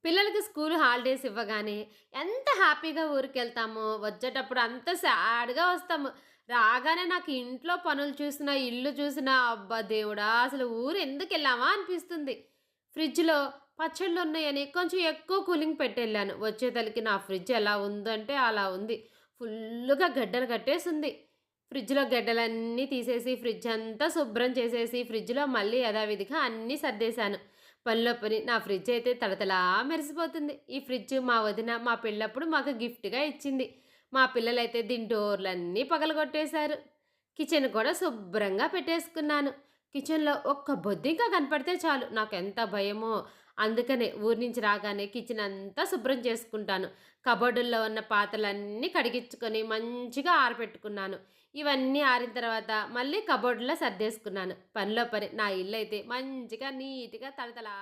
పిల్లలకి school holidays ఇవ్వగానే ఎంత హ్యాపీగా ఊరికెళ్తామో, వచ్చేటప్పుడు అంత సాడ్‌గా వస్తాము. రాగానే నాకు ఇంట్లో పనులు చూసినా, ఇల్లు చూసినా, అబ్బా దేవుడా! అసలు ఊరు ఎందుకెళ్ళామా అనిపిస్తుంది. ఫ్రిడ్జ్‌లో పచ్చళ్ళున్నాయని కొంచెం ఎక్కువ కూలింగ్ పెట్టెళ్ళాను. వచ్చేతలకి నా ఫ్రిడ్జ్ ఎలా ఉందంటే అలా ఉంది. ఫుల్లుగా గడ్డలు కట్టేసుంది. ఫ్రిడ్జ్‌లో గడ్డలన్నీ తీసేసి, ఫ్రిడ్జ్ అంతా శుభ్రం చేసేసి, ఫ్రిడ్జ్‌లో మళ్ళీ యథావిధిగా అన్నీ సర్దేశాను. పనిలో పని నా ఫ్రిడ్జ్ అయితే తళతళా మెరిసిపోతుంది. ఈ ఫ్రిడ్జ్ మా వదిన మా పెళ్ళప్పుడు మాకు గిఫ్ట్‌గా ఇచ్చింది. మా పిల్లలైతే దీని డోర్‌లన్నీ పగలగొట్టేశారు. కిచెన్ కూడా శుభ్రంగా పెట్టేసుకున్నాను. కిచెన్‌లో ఒక్క బొద్దింక కనపడితే చాలు నాకెంత భయమో! అందుకనే ఊరు నుంచి రాగానే కిచెన్ అంతా శుభ్రం చేసుకుంటాను. కబోర్డుల్లో ఉన్న పాత్రలన్నీ కడిగించుకొని మంచిగా ఆరబెట్టుకున్నాను. ఇవన్నీ ఆరిన తర్వాత మళ్ళీ కబోర్డ్‌లో సర్దేసుకున్నాను. పనిలో పని నా ఇల్లయితే మంచిగా నీట్‌గా తళతళా